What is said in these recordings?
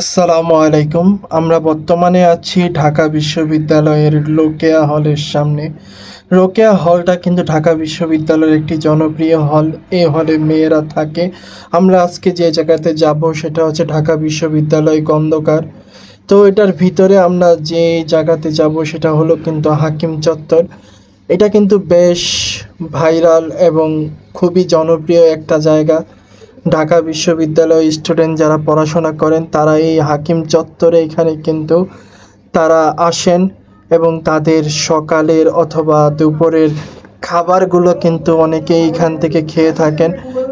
আসসালামু আলাইকুম। আমরা বর্তমানে আছি ঢাকা বিশ্ববিদ্যালয়ের রোকেয়া হলের সামনে। রোকেয়া হলটা কিন্তু ঢাকা বিশ্ববিদ্যালয়ের একটি জনপ্রিয় হল। এই হলে মেয়েরা থাকে। আমরা আজকে যে জায়গাতে যাব সেটা হচ্ছে ঢাকা বিশ্ববিদ্যালয় খন্দকার। তো এটার ভিতরে আমরা যে জায়গাতে যাব সেটা হলো কিন্তু হাকিম চত্বর। এটা কিন্তু বেশ ভাইরাল এবং খুবই জনপ্রিয় একটা জায়গা। ঢাকা বিশ্ববিদ্যালয় স্টুডেন্ট যারা পড়াশোনা করেন তারা এই হাকিম চত্বরে এখানে কিন্তু তারা আসেন এবং তাদের সকালের অথবা দুপুরের খাবারগুলো কিন্তু অনেকেই এখান থেকে খেয়ে থাকেন।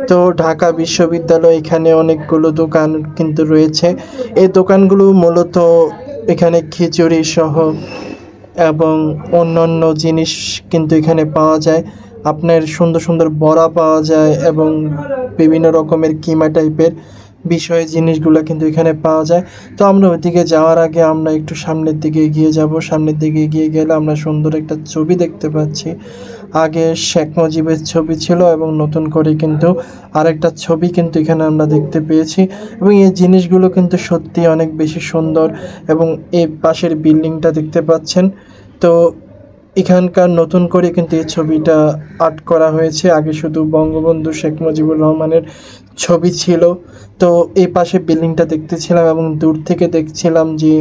তো ঢাকা বিশ্ববিদ্যালয় এখানে অনেকগুলো দোকান কিন্তু রয়েছে। এই দোকানগুলো মূলত এখানে খিচুড়ি সহ এবং অন্যান্য জিনিস কিন্তু এখানে পাওয়া যায়। আপনার সুন্দর সুন্দর বড়া পাওয়া যায় এবং বিভিন্ন রকমের কিমা টাইপের বিষয় জিনিসগুলো কিন্তু এখানে পাওয়া যায়। তো আমরা ওইদিকে যাওয়ার আগে আমরা একটু সামনের দিকে এগিয়ে যাব। সামনের দিকে এগিয়ে গেলে আমরা সুন্দর একটা ছবি দেখতে পাচ্ছি। আগে শেখ মুজিবের ছবি ছিল এবং নতুন করে কিন্তু আরেকটা ছবি কিন্তু এখানে আমরা দেখতে পেয়েছি এবং এই জিনিসগুলো কিন্তু সত্যি অনেক বেশি সুন্দর। এবং এই পাশের বিল্ডিংটা দেখতে পাচ্ছেন। তো এখানকার নতুন করে কিন্তু এই ছবিটা আর্ট করা হয়েছে। আগে শুধু বঙ্গবন্ধু শেখ মুজিবুর রহমানের ছবি ছিল। তো এই পাশে বিল্ডিংটা দেখতেছিলাম এবং দূর থেকে দেখছিলাম যে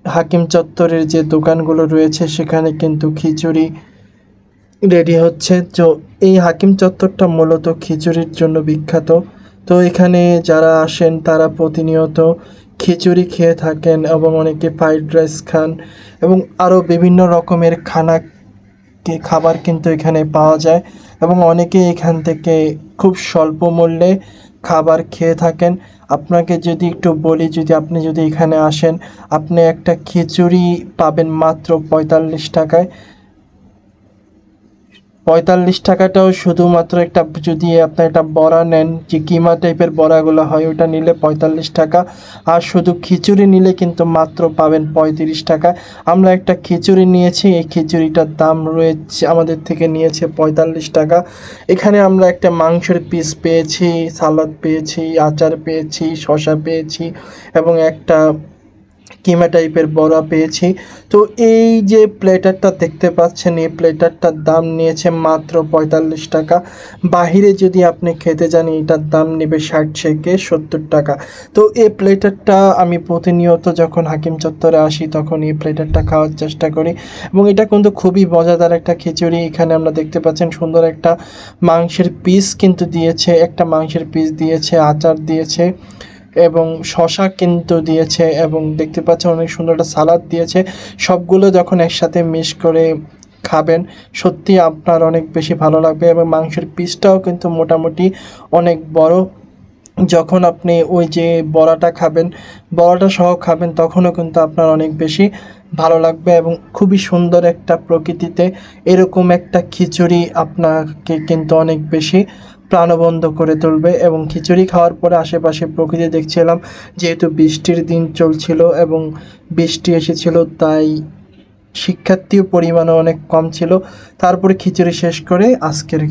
হাকিম চত্বরের যে দোকানগুলো রয়েছে সেখানে কিন্তু খিচুড়ি রেডি হচ্ছে। তো এই হাকিম চত্বরটা মূলত খিচুড়ির জন্য বিখ্যাত। তো এখানে যারা আসেন তারা প্রতিনিয়ত খিচুড়ি খেয়ে থাকেন এবং অনেকে ফ্রাইড রাইস খান এবং আরও বিভিন্ন রকমের খাবার কিন্তু এখানে পাওয়া যায় এবং অনেকে এখান থেকে খুব স্বল্প মূল্যে খাবার খেয়ে থাকেন। আপনাকে যদি একটু বলি, আপনি যদি এখানে আসেন আপনি একটা খিচুড়ি পাবেন মাত্র ৪৫ টাকায়। ৪৫ টাকাটাও শুধুমাত্র একটা, যদি আপনি একটা বড়া নেন যে কিমা টাইপের বড়াগুলো হয় ওটা নিলে ৪৫ টাকা, আর শুধু খিচুড়ি নিলে কিন্তু মাত্র পাবেন ৩৫ টাকা। আমরা একটা খিচুড়ি নিয়েছি, এই খিচুড়িটার দাম রয়েছে আমাদের থেকে নিয়েছে ৪৫ টাকা। এখানে আমরা একটা মাংসের পিস পেয়েছি, সালাদ পেয়েছি, আচার পেয়েছি, শসা পেয়েছি এবং একটা কিমা টাইপের বড়া পেয়েছি। তো এই যে প্লেটারটা দেখতে পাচ্ছেন এই প্লেটারটার দাম নিয়েছে মাত্র ৪৫ টাকা। বাহিরে যদি আপনি খেতে যান এটার দাম নেবে ৬০ থেকে ৭০ টাকা। তো এই প্লেটারটা আমি প্রতিনিয়ত যখন হাকিম চত্বরে আসি তখন এই প্লেটারটা খাওয়ার চেষ্টা করি এবং এটা কিন্তু খুবই মজাদার একটা খিচুড়ি। এখানে আমরা দেখতে পাচ্ছেন সুন্দর একটা মাংসের পিস কিন্তু দিয়েছে, একটা মাংসের পিস দিয়েছে, আচার দিয়েছে এবং শসা কিন্তু দিয়েছে এবং দেখতে পাচ্ছেন অনেক সুন্দর একটা সালাদ দিয়েছে। সবগুলো যখন একসাথে মিক্স করে খাবেন সত্যি আপনার অনেক বেশি ভালো লাগবে এবং মাংসের পিসটাও কিন্তু মোটামুটি অনেক বড়। যখন আপনি ওই যে বড়াটা খাবেন, বড়াটা সহ খাবেন তখনও কিন্তু আপনার অনেক বেশি ভালো লাগবে এবং খুবই সুন্দর একটা প্রকৃতিতে এরকম একটা খিচুড়ি আপনাকে কিন্তু অনেক বেশি প্রাণবন্ত করে তুলবে। এবং খিচুড়ি খাওয়ার পরে আশেপাশে প্রকৃতি দেখছিলাম, যেহেতু বৃষ্টির দিন চলছিল এবং বৃষ্টি এসেছিল তাই শিক্ষার্থীর পরিমাণও অনেক কম ছিল। তারপরে খিচুড়ি শেষ করে আজকের